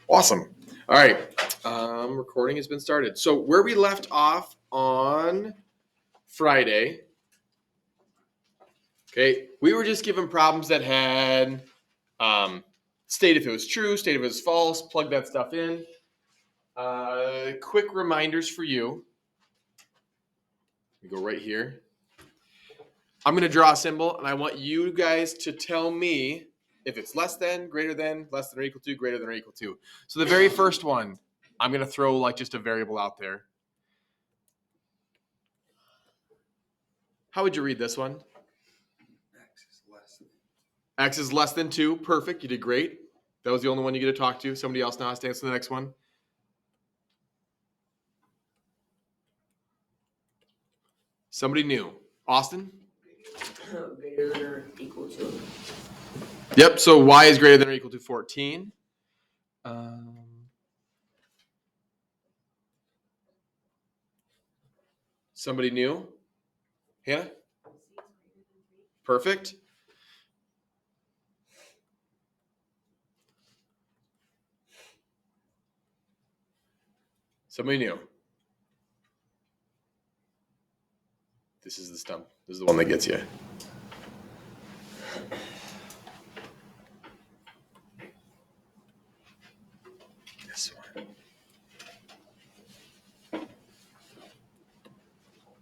Awesome. All right. Recording has been started. So where we left off on Friday, okay, we were just given problems that had state if it was true, state if it was false, plug that stuff in. Quick reminders for you. We go right here. I'm going to draw a symbol, and I want you guys to tell me if it's less than, greater than, less than or equal to, greater than or equal to. So the very first one, I'm going to throw like just a variable out there. How would you read this one? X is less than 2. Perfect. You did great. That was the only one you get to talk to. Somebody else now has to answer the next one. Somebody new. Austin? Greater than or equal to. Yep. So y is greater than or equal to 14. Somebody new? Hannah? Perfect. Somebody new. This is the stump. This is the one that gets you. This one.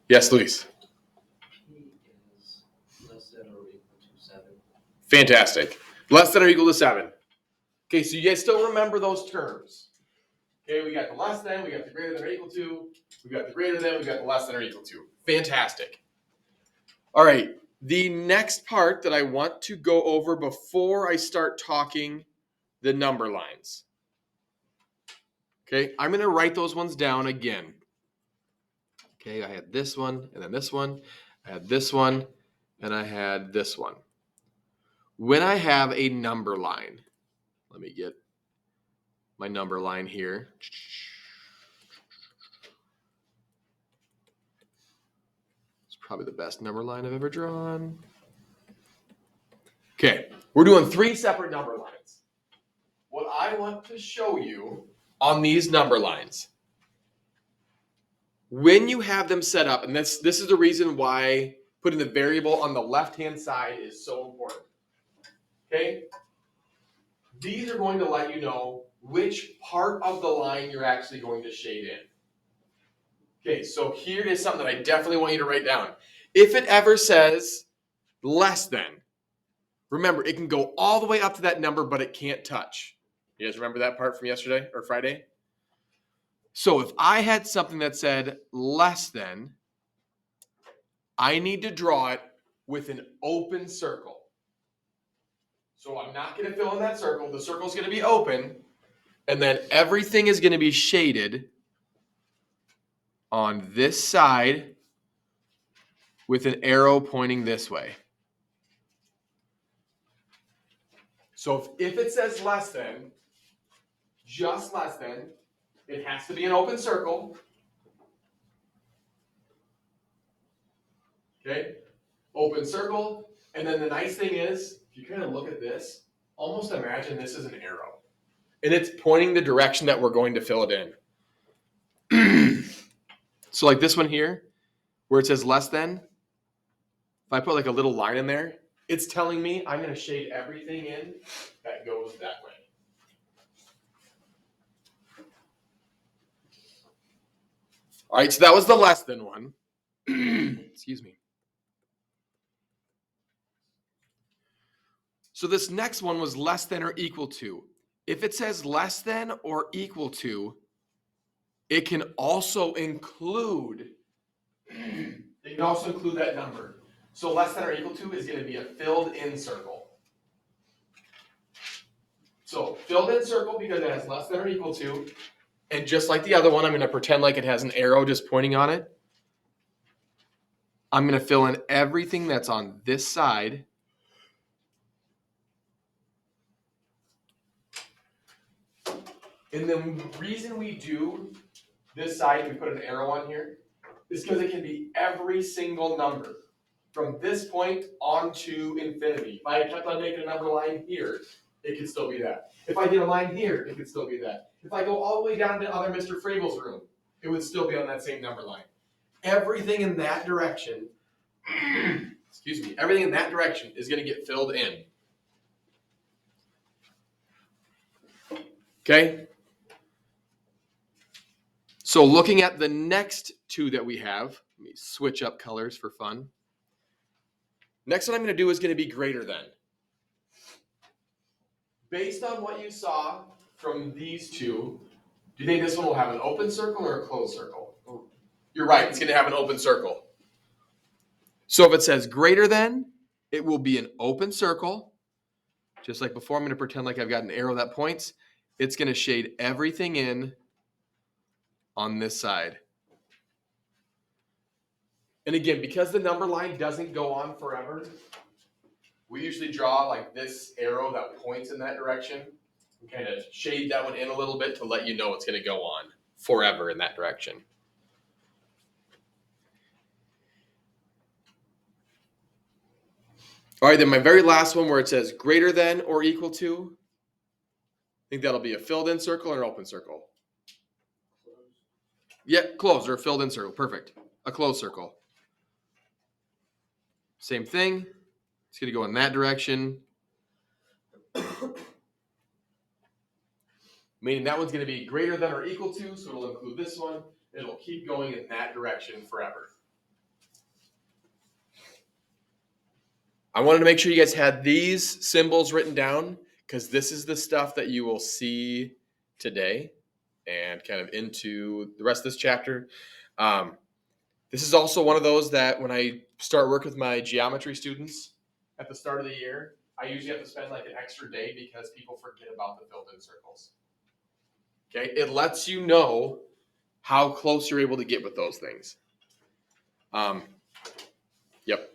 Yes, Luis. Is less than or equal to 7. Fantastic. Less than or equal to 7. Okay, so you guys still remember those terms. Okay, we got the less than, we got the greater than or equal to, we got the greater than, we got the less than or equal to. Fantastic. All right, the next part that I want to go over before I start talking the number lines. Okay, I'm going to write those ones down again. Okay, I had this one, and then this one, I had this one, and I had this one. When I have a number line, let me get my number line here. It's probably the best number line I've ever drawn. Okay, we're doing 3 separate number lines. What I want to show you on these number lines, when you have them set up, and this is the reason why putting the variable on the left-hand side is so important. Okay? These are going to let you know which part of the line you're actually going to shade in. Okay, so here is something that I definitely want you to write down. If it ever says less than, remember, it can go all the way up to that number, but it can't touch. You guys remember that part from yesterday or Friday? So if I had something that said less than, I need to draw it with an open circle. So I'm not going to fill in that circle. The circle is going to be open, and then everything is going to be shaded on this side with an arrow pointing this way. So if it says less than, just less than, it has to be an open circle. Okay? Open circle. And then the nice thing is, if you kind of look at this, almost imagine this is an arrow. And it's pointing the direction that we're going to fill it in. So like this one here, where it says less than, if I put like a little line in there, it's telling me I'm going to shade everything in that goes that way. All right, so that was the less than one. Excuse me. So this next one was less than or equal to. If it says less than or equal to, it can also include that number. So less than or equal to is going to be a filled in circle. So filled in circle because it has less than or equal to. And just like the other one, I'm going to pretend like it has an arrow just pointing on it. I'm going to fill in everything that's on this side. And the reason we do this side, we put an arrow on here, is because it can be every single number from this point on to infinity. If I kept on making a number line here, it could still be that. If I did a line here, it could still be that. If I go all the way down to other Mr. Fravel's room, it would still be on that same number line. Everything in that direction, excuse me, everything in that direction is going to get filled in. Okay? So looking at the next two that we have, let me switch up colors for fun. Next one I'm going to do is going to be greater than. Based on what you saw from these two, do you think this one will have an open circle or a closed circle? You're right, it's going to have an open circle. So if it says greater than, it will be an open circle. Just like before, I'm going to pretend like I've got an arrow that points. It's going to shade everything in on this side. And again, because the number line doesn't go on forever, we usually draw like this arrow that points in that direction and kind of shade that one in a little bit to let you know it's going to go on forever in that direction. All right, then my very last one where it says greater than or equal to, I think that'll be a filled in circle or an open circle. Yeah, closed or a filled in circle. Perfect. A closed circle. Same thing. It's going to go in that direction. Meaning that one's going to be greater than or equal to, so it'll include this one. It'll keep going in that direction forever. I wanted to make sure you guys had these symbols written down because this is the stuff that you will see today and kind of into the rest of this chapter. This is also one of those that when I start work with my geometry students at the start of the year, I usually have to spend like an extra day because people forget about the filled in circles. Okay, it lets you know how close you're able to get with those things. Yep.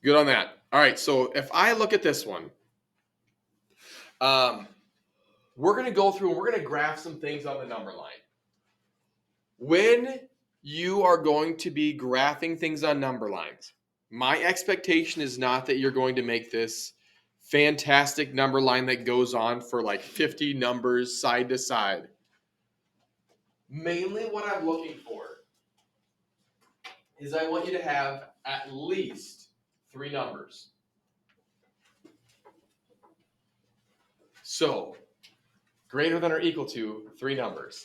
Good on that. All right, so if I look at this one, we're going to go through and we're going to graph some things on the number line. When you are going to be graphing things on number lines, my expectation is not that you're going to make this fantastic number line that goes on for like 50 numbers side to side. Mainly what I'm looking for is I want you to have at least 3 numbers. So, greater than or equal to 3 numbers.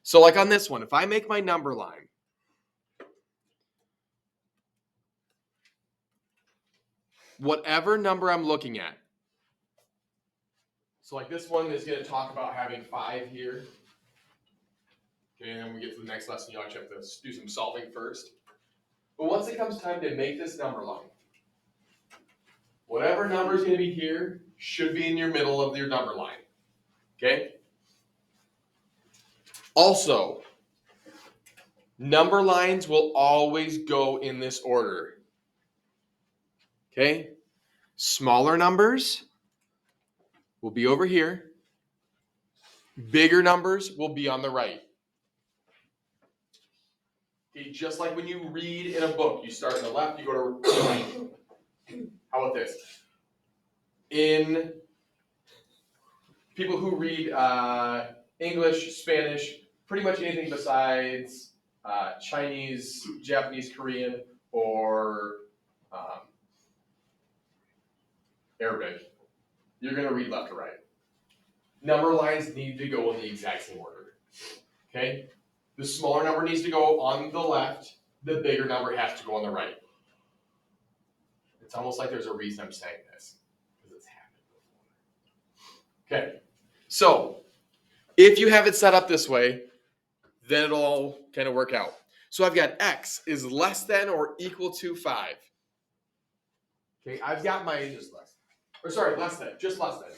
So like on this one, if I make my number line, whatever number I'm looking at, so like this one is going to talk about having 5 here. Okay, and then we get to the next lesson, you actually have to do some solving first. But once it comes time to make this number line, whatever number is going to be here should be in your middle of your number line. Okay? Also, number lines will always go in this order. Okay? Smaller numbers will be over here. Bigger numbers will be on the right. Okay, just like when you read in a book, you start on the left, you go to the right. How about this? In people who read English, Spanish, pretty much anything besides Chinese, Japanese, Korean, or Arabic, you're going to read left to right. Number lines need to go in the exact same order. Okay? The smaller number needs to go on the left. The bigger number has to go on the right. It's almost like there's a reason I'm saying this, because it's happened before. Okay, so if you have it set up this way, then it'll all kind of work out. So I've got x is less than or equal to 5. Okay, I've got my, less than, just less than.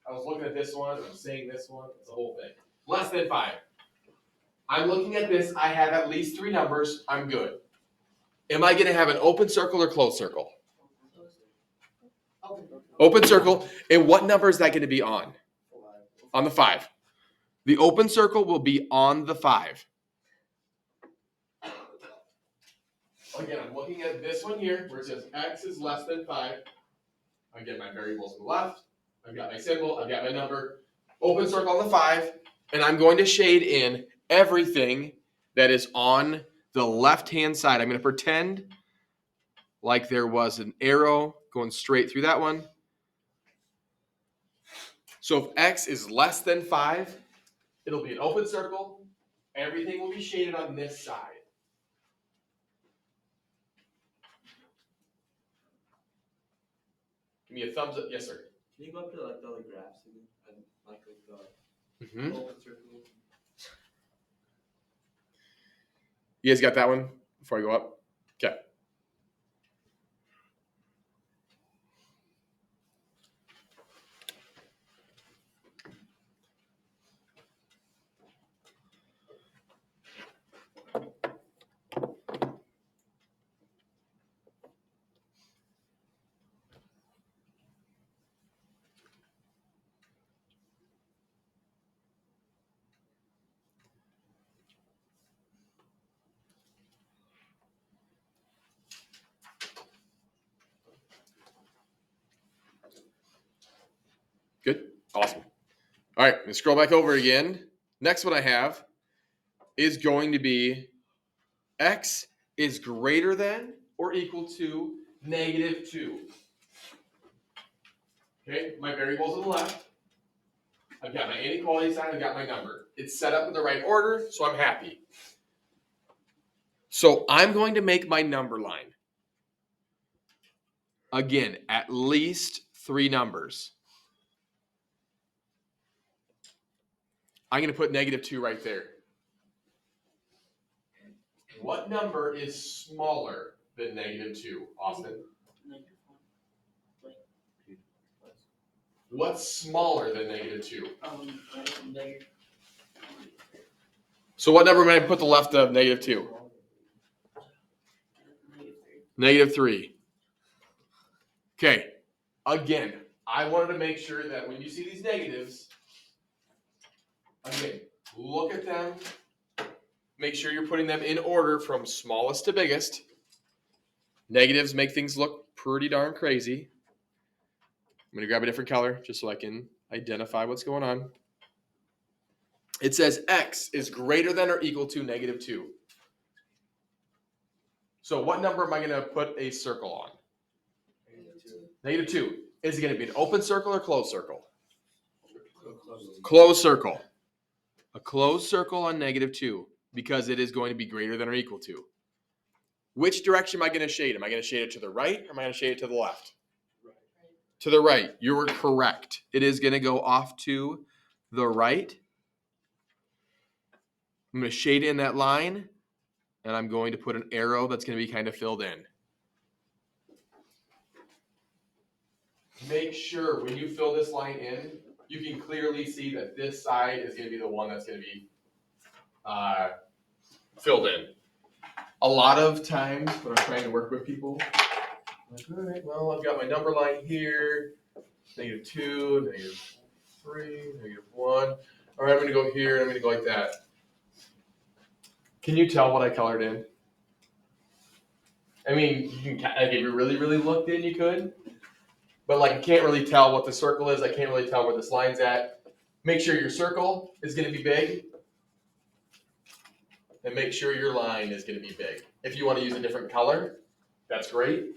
I was looking at this one, I'm saying this one, it's the whole thing. Less than 5. I'm looking at this, I have at least 3 numbers, I'm good. Am I going to have an open circle or closed circle? Open circle. And what number is that going to be on? On the 5. The open circle will be on the 5. again, I'm looking at this one here where it says x is less than 5. I get my variables on the left. I've got my symbol. I've got my number. Open circle on the 5. And I'm going to shade in everything that is on the left-hand side. I'm going to pretend like there was an arrow going straight through that one. So if x is less than 5, it'll be an open circle. Everything will be shaded on this side. Give me a thumbs up. Yes, sir. Can you go up to like the other graphs again? Like the Mm-hmm. open circle. You guys got that one before I go up? Okay. Good. Awesome. All right, let's scroll back over again. Next one I have is going to be x is greater than or equal to -2. Okay, my variables on the left. I've got my inequality sign, I've got my number. It's set up in the right order, so I'm happy. So I'm going to make my number line. Again, at least 3 numbers. I'm going to put -2 right there. What number is smaller than -2, Austin? What's smaller than -2? So what number am I put the left of -2? -3. Okay. Again, I wanted to make sure that when you see these negatives, again, look at them. Make sure you're putting them in order from smallest to biggest. Negatives make things look pretty darn crazy. I'm going to grab a different color just so I can identify what's going on. It says x is greater than or equal to -2. So what number am I going to put a circle on? -2. Is it going to be an open circle or closed circle? Closed circle. A closed circle on -2 because it is going to be greater than or equal to. Which direction am I going to shade? Am I going to shade it to the right or am I going to shade it to the left? Right. To the right. You were correct. It is going to go off to the right. I'm going to shade in that line, and I'm going to put an arrow that's going to be kind of filled in. Make sure when you fill this line in, you can clearly see that this side is going to be the one that's going to be filled in. A lot of times when I'm trying to work with people, I'm like, all right, well, I've got my number line here, -2, -3, -1. All right, I'm going to go here, and I'm going to go like that. Can you tell what I colored in? I mean, you can, like, if you really, really looked in, you could. But like, I can't really tell what the circle is. I can't really tell where this line's at. Make sure your circle is going to be big. And make sure your line is going to be big. If you want to use a different color, that's great.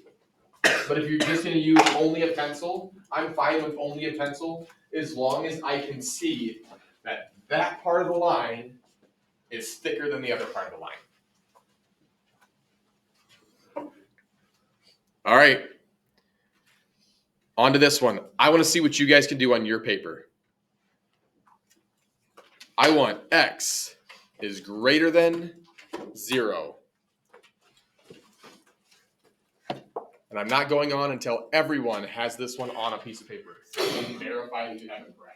But if you're just going to use only a pencil, I'm fine with only a pencil as long as I can see that that part of the line is thicker than the other part of the line. All right. On to this one. I want to see what you guys can do on your paper. I want x is greater than 0. And I'm not going on until everyone has this one on a piece of paper. So you can verify that you have it correct.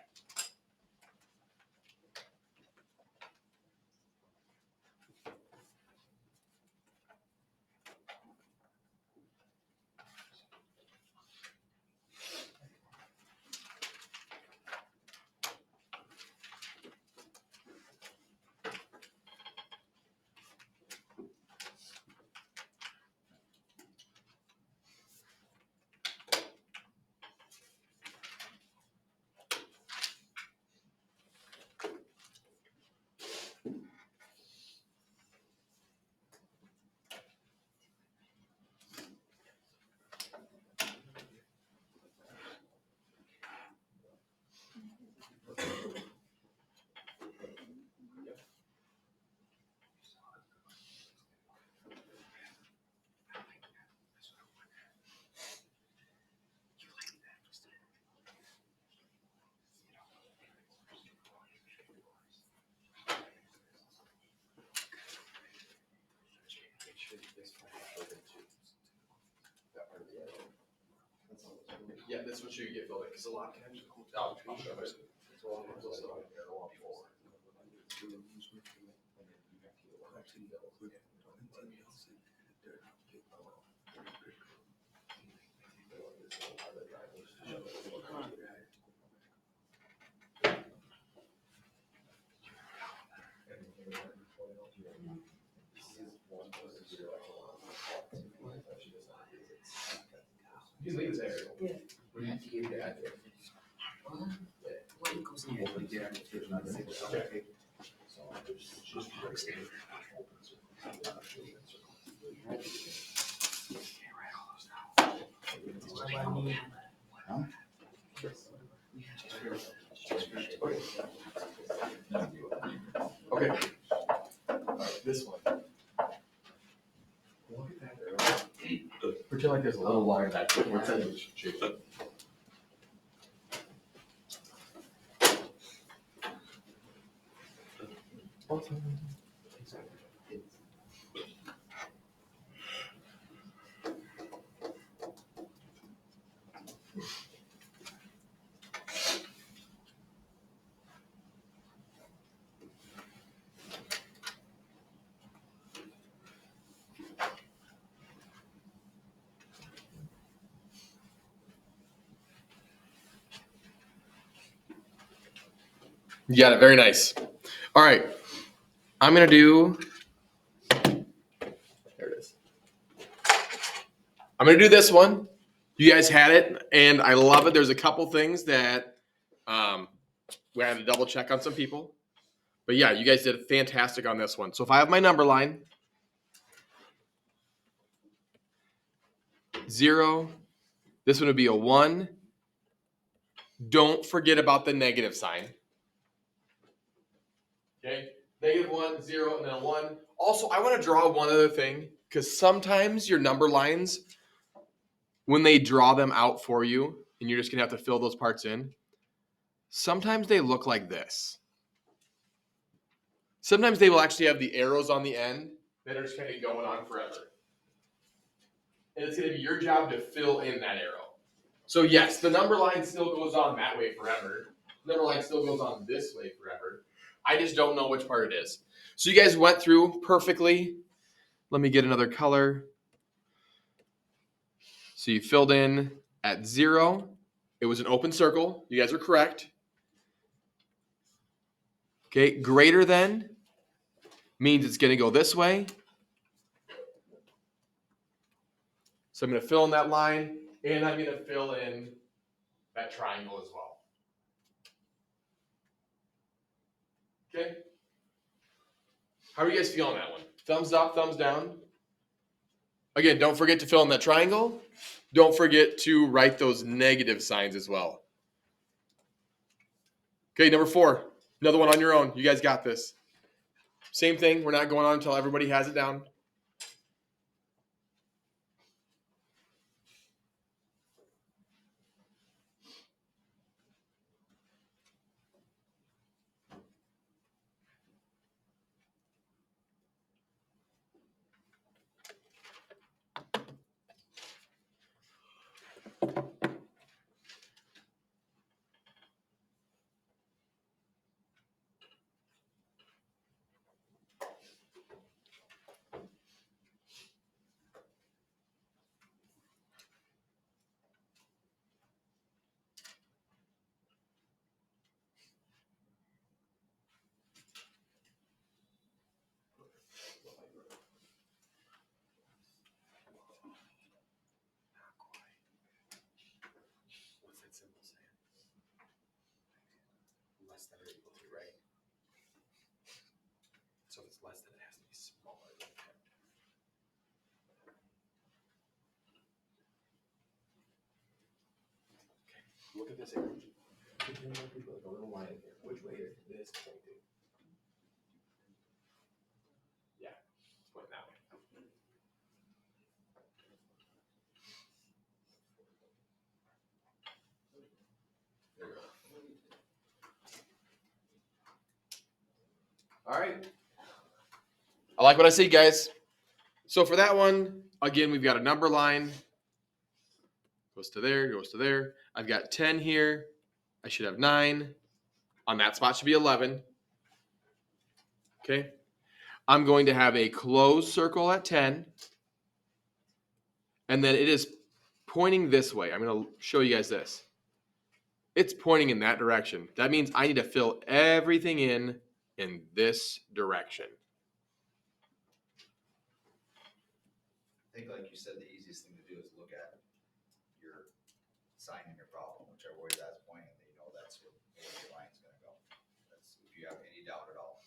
this one should you get filled in because a lot can actually I'll show it. You can leave it there. Yeah. What do you keep that? What equals here? Okay. Okay. This one. Look at that arrow. Pretend like there's a little line back there. What's that shape? You got it. Very nice. All right. I'm going to do. There it is. I'm going to do this one. You guys had it, and I love it. There's a couple things that we had to double check on some people. But yeah, you guys did fantastic on this one. So if I have my number line, 0, this one would be a 1. Don't forget about the negative sign. Okay, -1, 0, and then a 1. Also, I want to draw one other thing because sometimes your number lines, when they draw them out for you, and you're just going to have to fill those parts in, sometimes they look like this. Sometimes they will actually have the arrows on the end that are just kind of going on forever. And it's going to be your job to fill in that arrow. So yes, the number line still goes on that way forever. The number line still goes on this way forever. I just don't know which part it is. So you guys went through perfectly. Let me get another color. So you filled in at 0. It was an open circle. You guys are correct. Okay, greater than means it's going to go this way. So I'm going to fill in that line, and I'm going to fill in that triangle as well. Okay? How are you guys feeling that one? Thumbs up, thumbs down? Again, don't forget to fill in that triangle. Don't forget to write those negative signs as well. Okay, number 4. Another one on your own. You guys got this. Same thing. We're not going on until everybody has it down. What's that symbol saying? Less than or equal to, right? So if it's less than, it has to be smaller than 10. Okay, look at this arrow. Pretend like we put a little line here. Which way is this pointing? Yeah, it's pointing that way. There we go. All right. I like what I see, guys. So for that one, again, we've got a number line. Goes to there, goes to there. I've got 10 here. I should have 9. On that spot should be 11. Okay. I'm going to have a closed circle at 10. And then it is pointing this way. I'm going to show you guys this. It's pointing in that direction. That means I need to fill everything in this direction. I think, like you said, the easiest thing to do is look at your sign in your problem, whichever way that's pointing, you know that's where your line's going to go. That's if you have any doubt at all.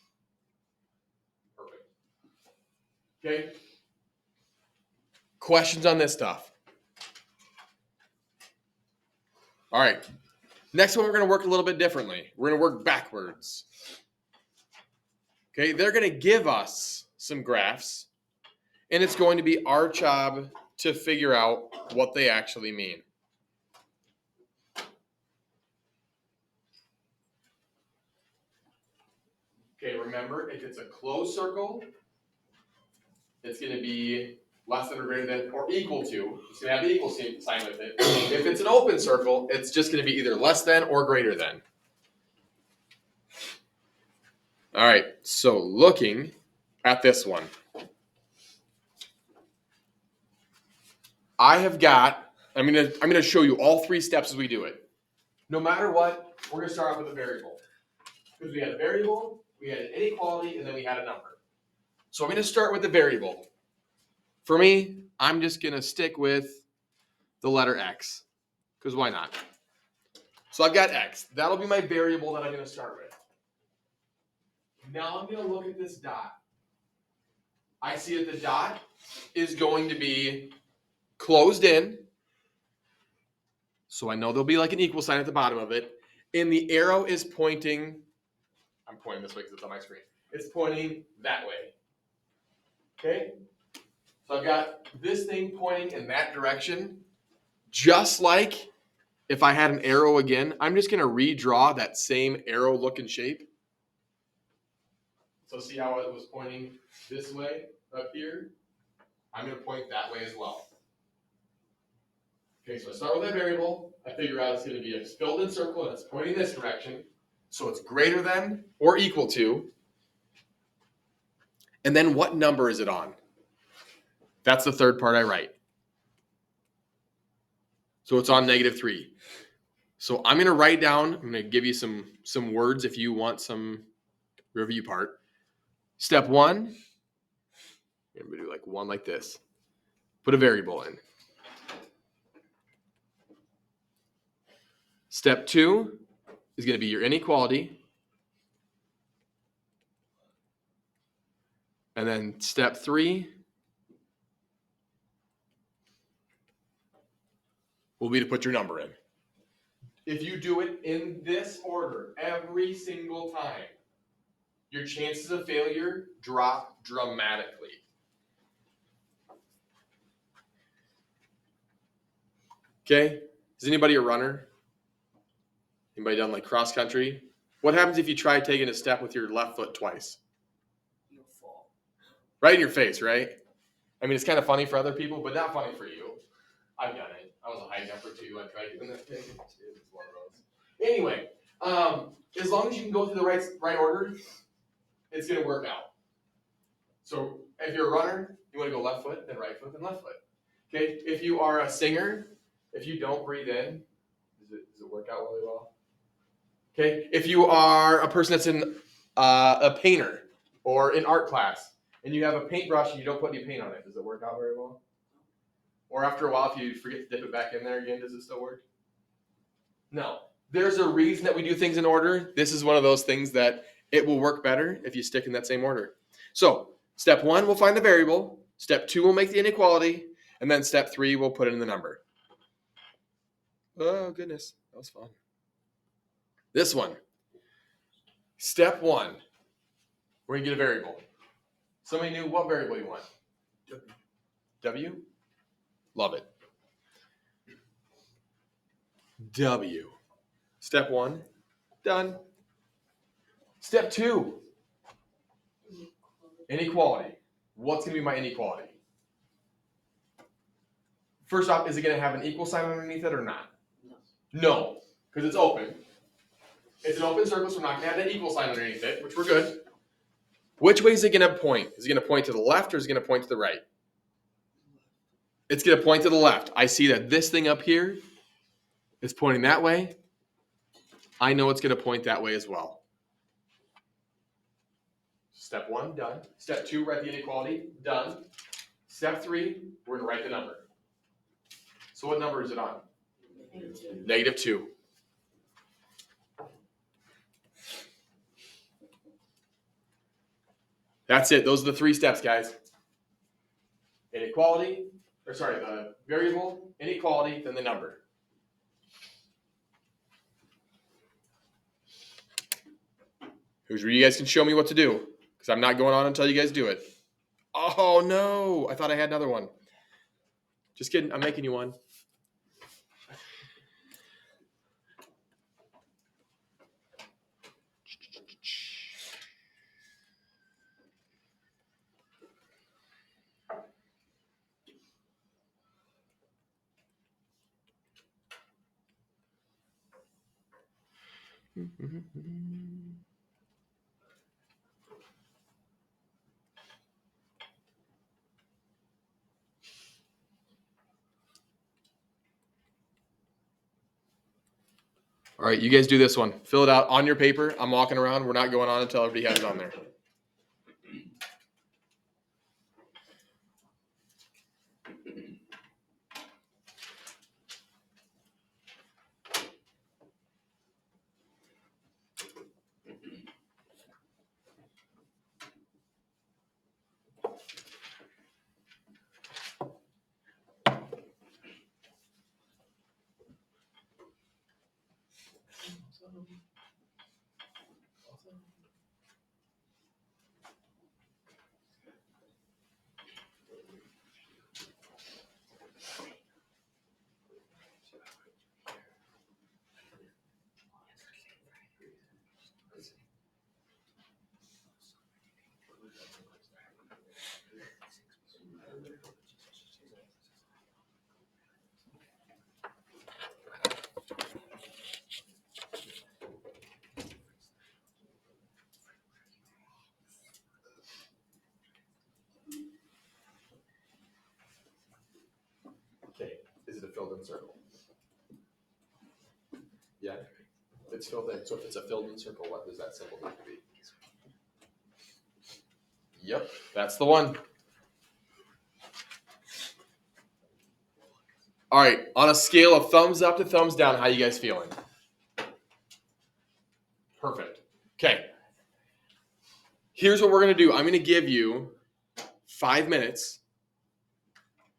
Perfect. Okay. Questions on this stuff? All right. Next one, we're going to work a little bit differently. We're going to work backwards. Okay, they're going to give us some graphs, and it's going to be our job to figure out what they actually mean. Okay, remember, if it's a closed circle, it's going to be less than or greater than or equal to. It's going to have the equal sign with it. If it's an open circle, it's just going to be either less than or greater than. All right, so looking at this one, I'm gonna show you all 3 steps as we do it. No matter what, we're gonna start off with a variable. Because we had a variable, we had an inequality, and then we had a number. So I'm gonna start with the variable. For me, I'm just gonna stick with the letter X. Because why not? So I've got X. That'll be my variable that I'm gonna start with. Now I'm gonna look at this dot. I see that the dot is going to be closed in. So I know there'll be like an equal sign at the bottom of it. And the arrow is pointing, I'm pointing this way because it's on my screen. It's pointing that way. Okay? So I've got this thing pointing in that direction. Just like if I had an arrow again, I'm just going to redraw that same arrow look and shape. So see how it was pointing this way up here? I'm going to point that way as well. Okay, so I start with that variable. I figure out it's going to be a filled-in circle, and it's pointing this direction. So it's greater than or equal to. And then what number is it on? That's the third part I write. So it's on -3. So I'm going to write down, I'm going to give you some words if you want some review part. Step 1, I'm going to do like one like this. Put a variable in. Step 2 is going to be your inequality. And then step 3 will be to put your number in. If you do it in this order every single time, your chances of failure drop dramatically. Okay? Is anybody a runner? Anybody done like cross country? What happens if you try taking a step with your left foot twice? You'll fall. Right in your face, right? I mean, it's kind of funny for other people, but not funny for you. I've done it. I was a high jumper too. I tried doing that thing. It's one of those. Anyway, as long as you can go through the right order, it's going to work out. So if you're a runner, you want to go left foot, then right foot, then left foot. Okay. If you are a singer, if you don't breathe in, does it work out really well? Okay. If you are a person that's in a painter or in art class, and you have a paintbrush and you don't put any paint on it, does it work out very well? Or after a while, if you forget to dip it back in there again, does it still work? No. There's a reason that we do things in order. This is one of those things that it will work better if you stick in that same order. So step 1, we'll find the variable. Step 2, we'll make the inequality. And then step 3, we'll put in the number. Oh, goodness. That was fun. This one. Step 1, we're going to get a variable. Somebody knew what variable you want? W? Love it. W. Step 1, done. Step 2, inequality. What's going to be my inequality? First off, is it going to have an equal sign underneath it or not? No. No, because it's open. It's an open circle, so we're not going to have that equal sign underneath it, which we're good. Which way is it going to point? Is it going to point to the left or is it going to point to the right? It's going to point to the left. I see that this thing up here is pointing that way. I know it's going to point that way as well. Step 1, done. Step 2, write the inequality, done. Step 3, we're going to write the number. So what number is it on? -2. That's it. Those are the 3 steps, guys. Inequality, or sorry, the variable, inequality, then the number. Here's where you guys can show me what to do, because I'm not going on until you guys do it. Oh, no. I thought I had another one. Just kidding. I'm making you one. All right, you guys do this one. Fill it out on your paper. I'm walking around. We're not going on until everybody has it on there. Okay, is it a filled-in circle? Yeah, it's filled in. So if it's a filled-in circle, what does that symbol need to be? Yep, that's the one. All right, on a scale of thumbs up to thumbs down, how you guys feeling? Perfect. Okay. Here's what we're going to do. I'm going to give you 5 minutes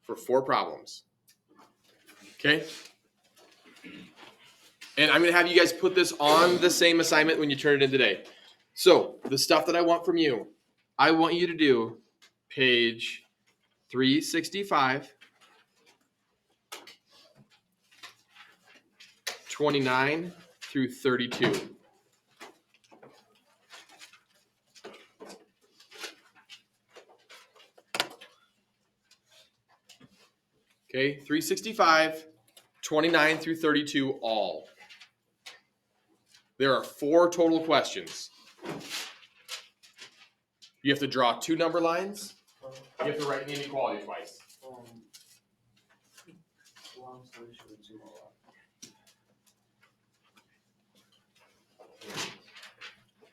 for 4 problems. Okay? And I'm going to have you guys put this on the same assignment when you turn it in today. So, the stuff that I want from you, I want you to do page 365, 29 through 32. Okay, 365, 29 through 32 all. There are 4 total questions. You have to draw 2 number lines. You have to write the inequality twice. Long story short, zoom out.